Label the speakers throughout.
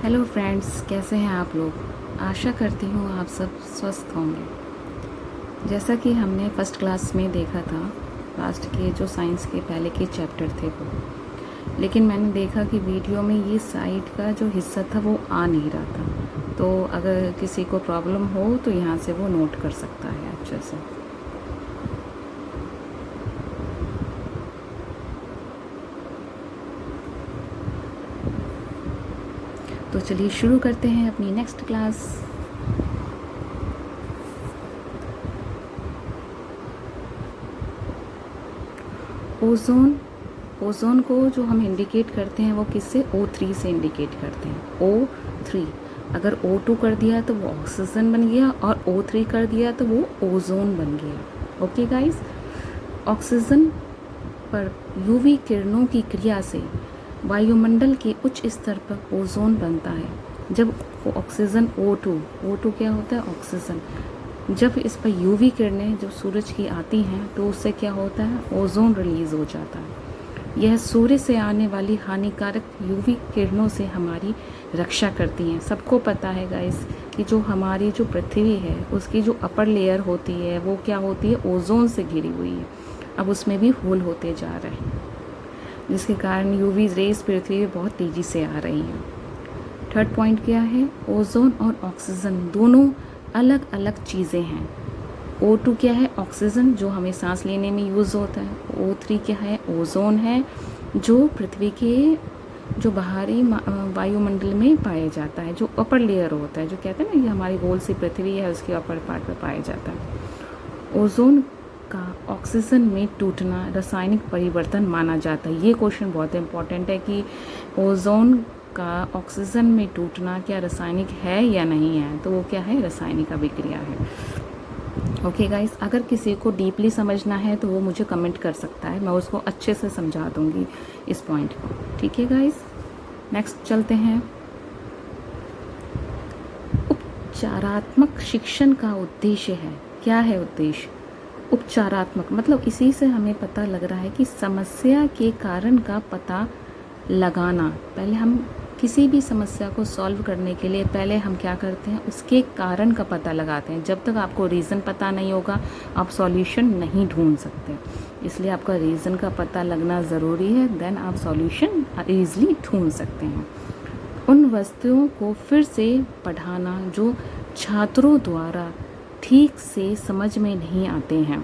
Speaker 1: Hello friends, कैसे हैं आप लोग। आशा करती हूँ आप सब स्वस्थ होंगे। जैसा कि हमने फर्स्ट क्लास में देखा था, लास्ट के जो साइंस के पहले के चैप्टर थे वो, लेकिन मैंने देखा कि वीडियो में ये साइड का जो हिस्सा था वो आ नहीं रहा था। तो अगर किसी को प्रॉब्लम हो तो यहाँ से वो नोट कर सकता है अच्छे से। तो चलिए शुरू करते हैं अपनी नेक्स्ट क्लास। ओजोन को जो हम इंडिकेट करते हैं वो किससे, O3 से इंडिकेट करते हैं। O3 अगर O2 कर दिया तो वो ऑक्सीजन बन गया, और O3 कर दिया तो वो ओजोन बन गया। ओके गाइस, ऑक्सीजन पर यूवी किरणों की क्रिया से वायुमंडल के उच्च स्तर पर ओजोन बनता है। जब ऑक्सीजन O2 क्या होता है, ऑक्सीजन, जब इस पर यूवी किरणें जो सूरज की आती हैं तो उससे क्या होता है, ओजोन रिलीज हो जाता है। यह सूर्य से आने वाली हानिकारक यूवी किरणों से हमारी रक्षा करती हैं। सबको पता है गाइस कि जो हमारी जो पृथ्वी है उसकी जो अपर लेयर होती है वो क्या होती है, ओजोन से घिरी हुई है। अब उसमें भी होल होते जा रहे हैं, जिसके कारण यूवी रेस पृथ्वी पे बहुत तेज़ी से आ रही हैं। थर्ड पॉइंट क्या है, ओजोन और ऑक्सीजन दोनों अलग अलग चीज़ें हैं। O2 क्या है, ऑक्सीजन जो हमें सांस लेने में यूज़ होता है। O3 क्या है, ओजोन है जो पृथ्वी के जो बाहरी वायुमंडल में पाया जाता है, जो अपर लेयर होता है, जो कहते हैं ना ये हमारी गोल सी पृथ्वी है उसके अपर पार्ट पर पाया जाता है। ओजोन का ऑक्सीजन में टूटना रासायनिक परिवर्तन माना जाता है। ये क्वेश्चन बहुत इंपॉर्टेंट है कि ओजोन का ऑक्सीजन में टूटना क्या रासायनिक है या नहीं है, तो वो क्या है, रासायनिक अभिक्रिया है। ओके गाइस, अगर किसी को डीपली समझना है तो वो मुझे कमेंट कर सकता है, मैं उसको अच्छे से समझा दूंगी इस पॉइंट को। ठीक है गाइस, नेक्स्ट चलते हैं। उपचारात्मक शिक्षण का उद्देश्य है, क्या है उद्देश्य, उपचारात्मक मतलब इसी से हमें पता लग रहा है कि समस्या के कारण का पता लगाना। पहले हम किसी भी समस्या को सॉल्व करने के लिए पहले हम क्या करते हैं, उसके कारण का पता लगाते हैं। जब तक आपको रीज़न पता नहीं होगा आप सॉल्यूशन नहीं ढूंढ सकते, इसलिए आपका रीज़न का पता लगना ज़रूरी है, देन आप सॉल्यूशन ईज़िली ढूंढ सकते हैं। उन वस्तुओं को फिर से पढ़ाना जो छात्रों द्वारा ठीक से समझ में नहीं आते हैं।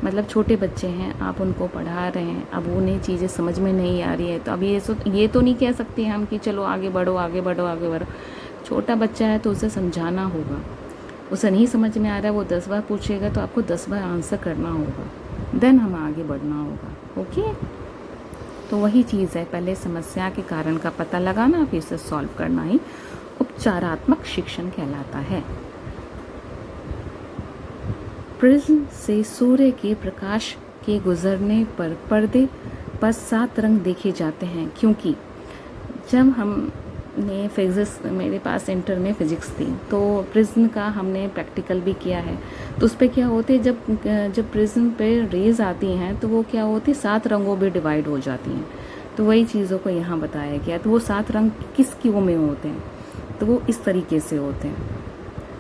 Speaker 1: मतलब छोटे बच्चे हैं, आप उनको पढ़ा रहे हैं, अब उन्हें चीज़ें समझ में नहीं आ रही है तो अब ये तो नहीं कह सकते हम कि चलो आगे बढ़ो आगे बढ़ो आगे बढ़ो। छोटा बच्चा है तो उसे समझाना होगा, उसे नहीं समझ में आ रहा है वो 10 बार पूछेगा तो आपको 10 बार आंसर करना होगा, देन हम आगे बढ़ना होगा। ओके, तो वही चीज़ है, पहले समस्या के कारण का पता लगाना फिर से सॉल्व करना ही उपचारात्मक शिक्षण कहलाता है। प्रिज्म से सूर्य के प्रकाश के गुजरने पर पर्दे पर 7 रंग देखे जाते हैं, क्योंकि जब हमने फिजिक्स, मेरे पास इंटर में फिजिक्स थी तो प्रिज्म का हमने प्रैक्टिकल भी किया है, तो उस पर क्या होते हैं, जब प्रिज्म पे रेज आती हैं तो वो क्या होती है, 7 रंगों में डिवाइड हो जाती हैं। तो वही चीज़ों को यहाँ बताया गया। तो वो 7 रंग किस क्यों में होते हैं, तो वो इस तरीके से होते हैं।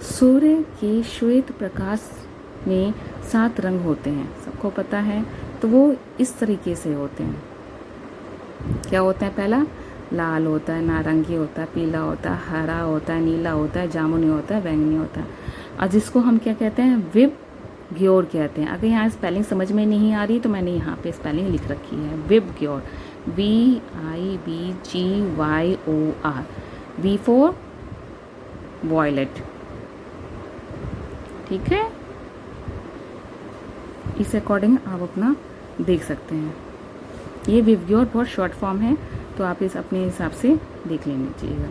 Speaker 1: सूर्य के श्वेत प्रकाश में 7 रंग होते हैं, सबको पता है, तो वो इस तरीके से होते हैं। क्या होता है, पहला लाल होता है, नारंगी होता है, पीला होता है, हरा होता है, नीला होता है, जामुनी होता है, बैंगनी होता है, और जिसको हम क्या कहते हैं, विबग्योर कहते हैं। अगर यहाँ स्पेलिंग समझ में नहीं आ रही तो मैंने यहाँ पे स्पेलिंग लिख रखी है, VIBGYOR, VIBGYOR, V for violet. ठीक है, इस अकॉर्डिंग आप अपना देख सकते हैं। ये विबग्योर बहुत शॉर्ट फॉर्म है, तो आप इस अपने हिसाब से देख लेना चाहिए।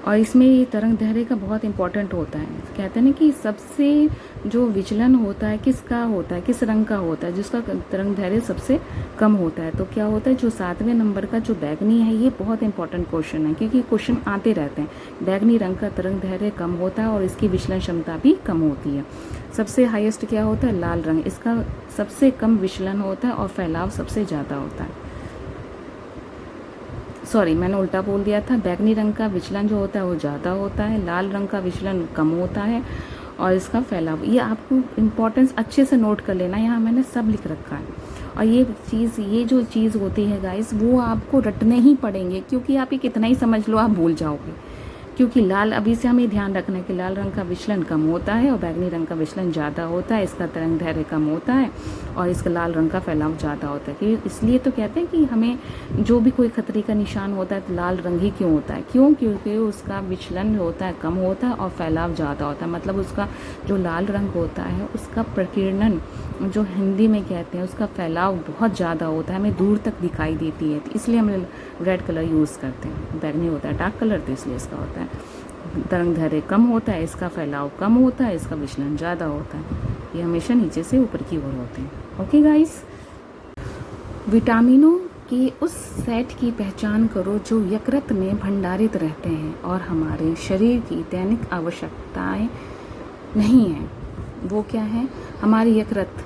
Speaker 1: और इसमें ये तरंग दैर्ध्य का बहुत इंपॉर्टेंट होता है। कहते हैं ना कि सबसे जो विचलन होता है किसका होता है, किस रंग का होता है, जिसका तरंग दैर्ध्य सबसे कम होता है। तो क्या होता है, जो 7वें नंबर का जो बैगनी है, ये बहुत इंपॉर्टेंट क्वेश्चन है, क्योंकि क्वेश्चन आते रहते हैं। बैगनी रंग का तरंग दैर्ध्य कम होता है और इसकी विचलन क्षमता भी कम होती है। सबसे हाईएस्ट क्या होता है, लाल रंग, इसका सबसे कम विचलन होता है और फैलाव सबसे ज़्यादा होता है। सॉरी मैंने उल्टा बोल दिया था, बैंगनी रंग का विचलन जो होता है वो ज़्यादा होता है, लाल रंग का विचलन कम होता है, और इसका फैलाव, ये आपको इम्पोर्टेंस अच्छे से नोट कर लेना, यहाँ मैंने सब लिख रखा है। और ये जो चीज़ होती है गाइस, वो आपको रटने ही पड़ेंगे, क्योंकि आप ये कितना ही समझ लो आप भूल जाओगे। क्योंकि लाल, अभी से हमें ध्यान रखना है कि लाल रंग का विचलन कम होता है और बैंगनी रंग का विचलन ज़्यादा होता है, इसका तरंग दैर्घ्य कम होता है और इसका लाल रंग का फैलाव ज़्यादा होता है। कि इसलिए तो कहते हैं कि हमें जो भी कोई खतरे का निशान होता है तो लाल रंग ही क्यों होता है, क्यों? क्योंकि उसका विचलन होता है कम होता है और फैलाव ज़्यादा होता है। मतलब उसका जो लाल रंग होता है उसका प्रकीर्णन, जो हिंदी में कहते हैं, उसका फैलाव बहुत ज़्यादा होता है, हमें दूर तक दिखाई देती है, तो इसलिए हम रेड कलर यूज़ करते हैं। बैंगनी होता है डार्क कलर, तो इसलिए इसका होता है तरंग दैर्घ्य कम होता है, इसका फैलाव कम होता है, इसका विचलन ज़्यादा होता है। ये हमेशा नीचे से ऊपर की ओर होते हैं। ओके गाइस, विटामिनों के उस सेट की पहचान करो जो यकृत में भंडारित रहते हैं और हमारे शरीर की दैनिक आवश्यकताएं नहीं हैं। वो क्या है? हमारे यकृत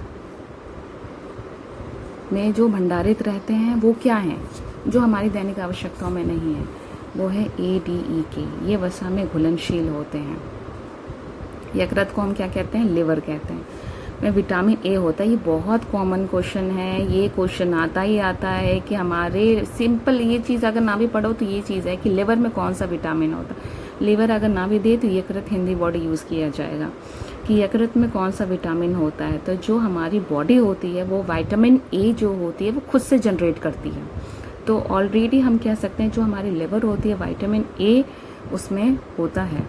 Speaker 1: में जो भंडारित रहते हैं वो क्या हैं, जो हमारी दैनिक आवश्यकताओं में नहीं है? वो है ADE ये वसा में घुलनशील होते हैं। यकृत को हम क्या कहते हैं? लिवर कहते हैं। में विटामिन ए होता है। ये बहुत कॉमन क्वेश्चन है, ये क्वेश्चन आता ही आता है कि हमारे सिंपल ये चीज़ अगर ना भी पढ़ो तो ये चीज़ है कि लिवर में कौन सा विटामिन होता है। लिवर अगर ना भी दे तो यकृत हिंदी वर्ड यूज़ किया जाएगा कि यकृत में कौन सा विटामिन होता है। तो जो हमारी बॉडी होती है वो विटामिन ए जो होती है वो खुद से जनरेट करती है। तो ऑलरेडी हम कह सकते हैं जो हमारी लिवर होती है विटामिन ए उसमें होता है।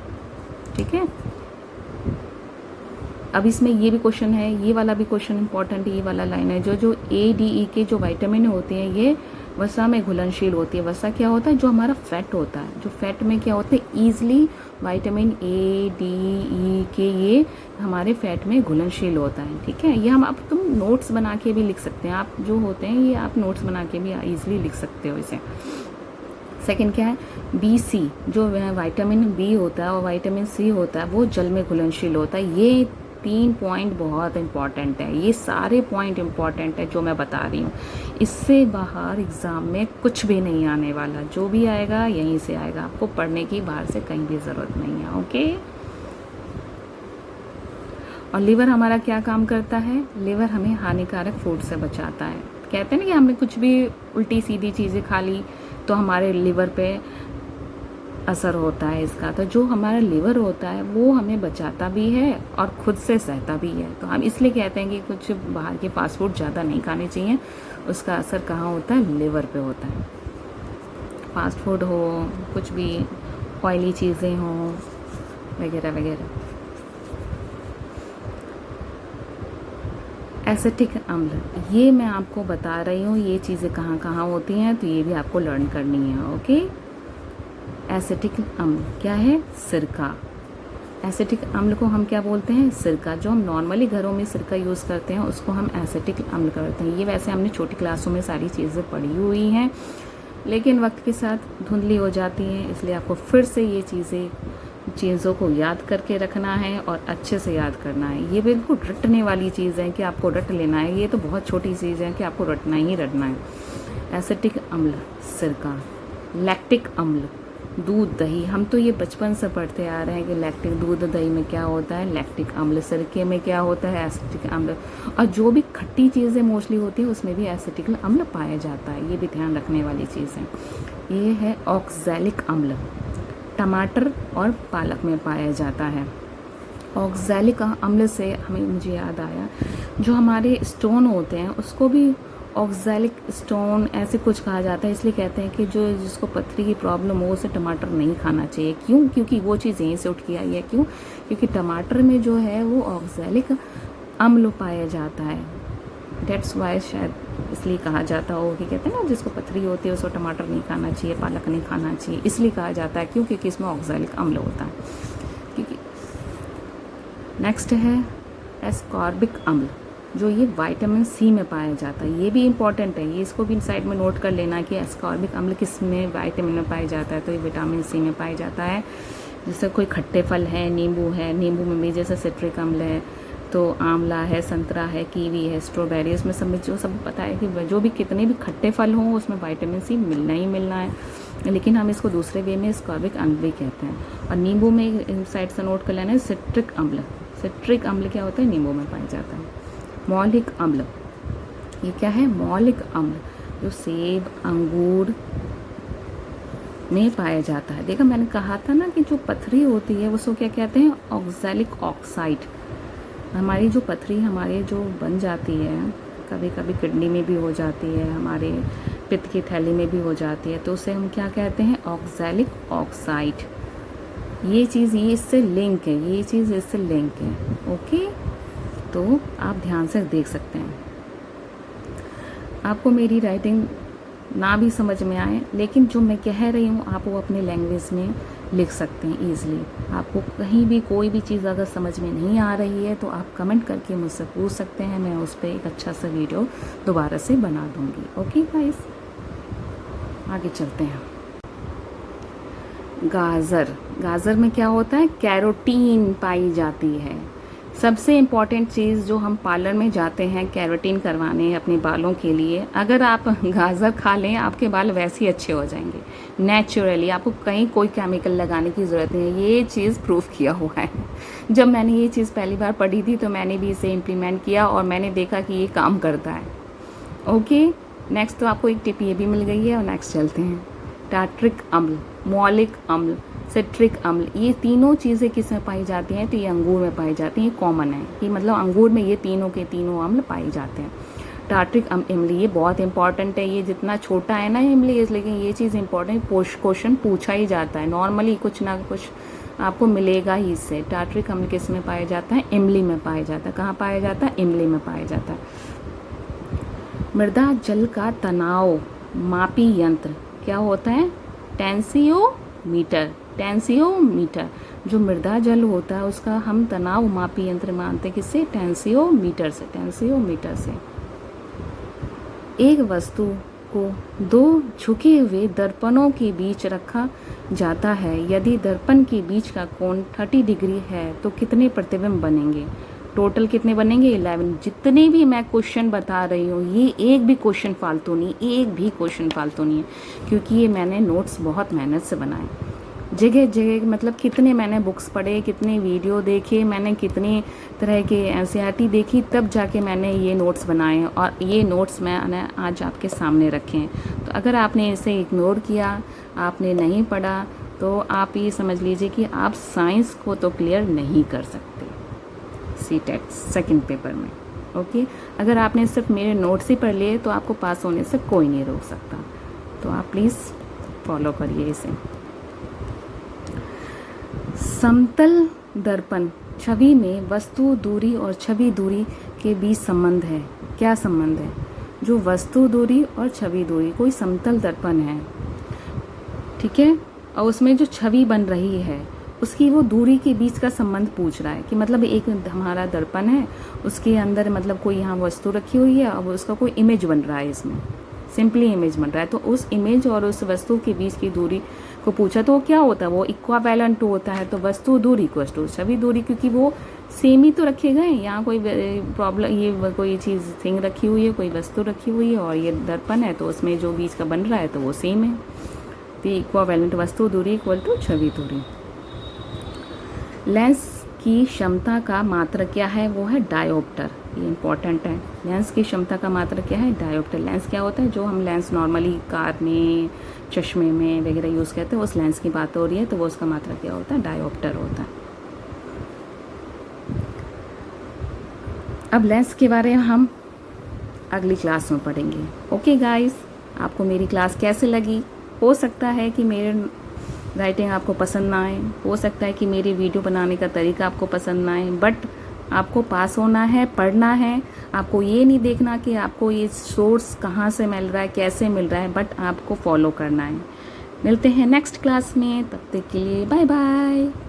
Speaker 1: ठीक है, अब इसमें ये भी क्वेश्चन है, ये वाला भी क्वेश्चन इंपॉर्टेंट, ये वाला लाइन है, जो ADE के जो विटामिन होते हैं ये वसा में घुलनशील होती है। वसा क्या होता है? जो हमारा फैट होता है, जो फैट में क्या होते हैं ईजिली विटामिन ADE के ये हमारे फैट में घुलनशील होता है। ठीक है, ये हम अब तुम नोट्स बना के भी लिख सकते हैं, आप जो होते हैं ये आप नोट्स बना के भी ईजिली लिख सकते हो इसे। सेकंड क्या है? BC जो विटामिन B होता है और विटामिन C होता है वो जल में घुलनशील होता है। ये 3 पॉइंट बहुत इंपॉर्टेंट है, ये सारे पॉइंट इंपॉर्टेंट है जो मैं बता रही हूँ। इससे बाहर एग्ज़ाम में कुछ भी नहीं आने वाला, जो भी आएगा यहीं से आएगा, आपको पढ़ने की बाहर से कहीं भी ज़रूरत नहीं है। ओके, और लिवर हमारा क्या काम करता है? लिवर हमें हानिकारक फूड से बचाता है। कहते हैं ना कि हमने कुछ भी उल्टी सीधी चीज़ें खा ली तो हमारे लिवर पे असर होता है इसका। तो जो हमारा लिवर होता है वो हमें बचाता भी है और खुद से सहता भी है। तो हम इसलिए कहते हैं कि कुछ बाहर के फास्ट फूड ज़्यादा नहीं खाने चाहिए, उसका असर कहाँ होता है? लिवर पे होता है। फास्ट फूड हो, कुछ भी ऑयली चीज़ें हों वगैरह वगैरह। एसिटिक अम्ल, ये मैं आपको बता रही हूँ ये चीज़ें कहाँ कहाँ होती हैं, तो ये भी आपको लर्न करनी है। ओके, एसिटिक अम्ल क्या है? सिरका। एसिटिक अम्ल को हम क्या बोलते हैं? सिरका। जो हम नॉर्मली घरों में सिरका यूज़ करते हैं उसको हम एसिटिक अम्ल करते हैं। ये वैसे हमने छोटी क्लासों में सारी चीज़ें पढ़ी हुई हैं, लेकिन वक्त के साथ धुंधली हो जाती हैं, इसलिए आपको फिर से ये चीज़ों को याद करके रखना है और अच्छे से याद करना है। ये बिल्कुल रटने वाली चीज़ है कि आपको रट लेना है, ये तो बहुत छोटी चीज़ है कि आपको रटना ही रटना है। एसिटिक अम्ल सिरका। लैक्टिक अम्ल दूध दही, हम तो ये बचपन से पढ़ते आ रहे हैं कि लैक्टिक दूध दही में क्या होता है? लैक्टिक अम्ल। सिरके में क्या होता है? एसिटिक अम्ल। और जो भी खट्टी चीज़ें मोस्टली होती है उसमें भी एसिटिक अम्ल पाया जाता है, ये भी ध्यान रखने वाली चीज़ है। ये है ऑक्सैलिक अम्ल, टमाटर और पालक में पाया जाता है। ऑक्सैलिक अम्ल से मुझे याद आया, जो हमारे स्टोन होते हैं उसको भी ऑक्सैलिक स्टोन ऐसे कुछ कहा जाता है, इसलिए कहते हैं कि जिसको पथरी की प्रॉब्लम हो उसे टमाटर नहीं खाना चाहिए। क्यों? क्योंकि वो चीज़ यहीं से उठ के आई है। क्यों? क्योंकि टमाटर में जो है वो ऑक्सैलिक अम्ल पाया जाता है। डेट्स वाई शायद इसलिए कहा जाता हो कि कहते हैं ना जिसको पथरी होती है उसको टमाटर नहीं खाना चाहिए, पालक नहीं खाना चाहिए, इसलिए कहा जाता है। क्यों? क्योंकि इसमें ऑक्सैलिक अम्ल होता है। क्योंकि नेक्स्ट है एस्कॉर्बिक अम्ल, जो ये विटामिन C में पाया जाता है। ये भी इम्पॉर्टेंट है, ये इसको भी साइड में नोट कर लेना कि एस्कॉर्बिक अम्ल किस में विटामिन में पाया जाता है, तो ये विटामिन C में पाया जाता है। जैसे कोई खट्टे फल है, नींबू है, नींबू में भी जैसे सिट्रिक अम्ल है, तो आंवला है, संतरा है, कीवी है, स्ट्रॉबेरी, इसमें सब जो सब पता है कि जो भी कितने भी खट्टे फल हों उसमें विटामिन C मिलना ही मिलना है। लेकिन हम इसको दूसरे वे में स्कॉर्बिक अम्ल भी कहते हैं। और नींबू में साइड से नोट कर लेना है सिट्रिक अम्ल। सिट्रिक अम्ल क्या होता है? नींबू में पाया जाता है। मौलिक अम्ल, ये क्या है? मौलिक अम्ल जो सेब अंगूर में पाया जाता है। देखा मैंने कहा था ना कि जो पथरी होती है उसको क्या कहते हैं? Oxalic oxide. हमारी जो पथरी हमारे जो बन जाती है, कभी कभी किडनी में भी हो जाती है, हमारे पित्त की थैली में भी हो जाती है, तो उसे हम क्या कहते हैं? Oxalic oxide. ये चीज़ ये इससे लिंक है, ये चीज़ इससे लिंक है। ओके, तो आप ध्यान से देख सकते हैं। आपको मेरी राइटिंग ना भी समझ में आए, लेकिन जो मैं कह रही हूँ आप वो अपने लैंग्वेज में लिख सकते हैं ईज़िली। आपको कहीं भी कोई भी चीज़ अगर समझ में नहीं आ रही है तो आप कमेंट करके मुझसे पूछ सकते हैं, मैं उस पर एक अच्छा सा वीडियो दोबारा से बना दूँगी। ओके गाइस, आगे चलते हैं। गाजर, गाजर में क्या होता है? कैरोटीन पाई जाती है। सबसे इम्पॉर्टेंट चीज़ जो हम पार्लर में जाते हैं कैराटिन करवाने अपने बालों के लिए, अगर आप गाजर खा लें आपके बाल वैसे ही अच्छे हो जाएंगे नेचुरली। आपको कहीं कोई केमिकल लगाने की ज़रूरत नहीं है, ये चीज़ प्रूफ किया हुआ है। जब मैंने ये चीज़ पहली बार पढ़ी थी तो मैंने भी इसे इम्प्लीमेंट किया और मैंने देखा कि ये काम करता है। ओके, नेक्स्ट तो आपको एक टिप ये भी मिल गई है और नेक्स्ट चलते हैं। टार्ट्रिक अम्ल, मौलिक अम्ल, सिट्रिक अम्ल, ये तीनों चीज़ें किस में पाई जाती हैं? तो ये अंगूर में पाई जाती हैं। कॉमन है कि मतलब अंगूर में ये तीनों के तीनों अम्ल पाए जाते हैं। टार्ट्रिक इमली ये बहुत इंपॉर्टेंट है। ये जितना छोटा है ना इमली, लेकिन ये चीज़ इंपॉर्टेंट, क्वेश्चन पूछा ही जाता है नॉर्मली, कुछ ना कुछ आपको मिलेगा ही इससे। टार्ट्रिक अम्ल किस में पाया जाता है? इमली में पाया जाता है। कहाँ पाया जाता है? इमली में पाया जाता है। मृदा जल का तनाव मापी यंत्र क्या होता है? टेंसियोमीटर। टेंसियोमीटर, जो मृदा जल होता है उसका हम तनाव मापी यंत्र मानते हैं। किससे? टेंसियोमीटर से। टेंसियोमीटर से एक वस्तु को दो झुके हुए दर्पणों के बीच रखा जाता है। यदि दर्पण के बीच का कोण 30 डिग्री है तो कितने प्रतिबिंब बनेंगे? टोटल कितने बनेंगे? 11। जितने भी मैं क्वेश्चन बता रही हूँ ये एक भी क्वेश्चन फालतू नहीं, एक भी क्वेश्चन फालतू नहीं है, क्योंकि ये मैंने नोट्स बहुत मेहनत से बनाए। जगह जगह मतलब कितने मैंने बुक्स पढ़े, कितने वीडियो देखे, मैंने कितने तरह के एनसीईआरटी देखी, तब जाके मैंने ये नोट्स बनाए हैं और ये नोट्स मैंने आज आपके सामने रखे हैं। तो अगर आपने इसे इग्नोर किया, आपने नहीं पढ़ा, तो आप ये समझ लीजिए कि आप साइंस को तो क्लियर नहीं कर सकते सीटेट सेकंड पेपर में। ओके, अगर आपने सिर्फ मेरे नोट्स ही पढ़ लिए तो आपको पास होने से कोई नहीं रोक सकता। तो आप प्लीज़ फॉलो करिए इसे। समतल दर्पण छवि में वस्तु दूरी और छवि दूरी के बीच संबंध है। क्या संबंध है? जो वस्तु दूरी और छवि दूरी, कोई समतल दर्पण है, ठीक है, और उसमें जो छवि बन रही है उसकी वो दूरी के बीच का संबंध पूछ रहा है कि मतलब एक हमारा दर्पण है, उसके अंदर मतलब कोई यहाँ वस्तु रखी हुई है, अब उसका कोई इमेज बन रहा है, इसमें सिंपली इमेज बन रहा है, तो उस इमेज और उस वस्तु के बीच की दूरी को पूछा तो वो क्या होता है? वो इक्वावेलेंट होता है। तो वस्तु दूरी इक्वल टू छवि दूरी, क्योंकि वो सेम ही तो रखे गए। यहाँ कोई प्रॉब्लम, ये कोई चीज़ थिंग रखी हुई है, कोई वस्तु रखी हुई है और ये दर्पण है, तो उसमें जो बीच का बन रहा है तो वो सेम है। तो इक्वावेलेंट वस्तु दूरी इक्वल टू छवि दूरी। लेंस की क्षमता का मात्रक क्या है? वो है डायोप्टर। ये इंपॉर्टेंट है। लेंस की क्षमता का मात्रक क्या है? डायोप्टर। लेंस क्या होता है? जो हम लेंस नॉर्मली कार में, चश्मे में वगैरह यूज़ करते हैं, उस लेंस की बात हो रही है, तो वो उसका मात्रक क्या होता है? डायोप्टर होता है। अब लेंस के बारे में हम अगली क्लास में पढ़ेंगे। ओके गाइस, आपको मेरी क्लास कैसे लगी? हो सकता है कि मेरे राइटिंग आपको पसंद ना आए, हो सकता है कि मेरे वीडियो बनाने का तरीका आपको पसंद ना आए, बट आपको पास होना है, पढ़ना है। आपको ये नहीं देखना कि आपको ये सोर्स कहाँ से मिल रहा है, कैसे मिल रहा है, बट आपको फॉलो करना है। मिलते हैं नेक्स्ट क्लास में, तब तक के लिए बाय बाय।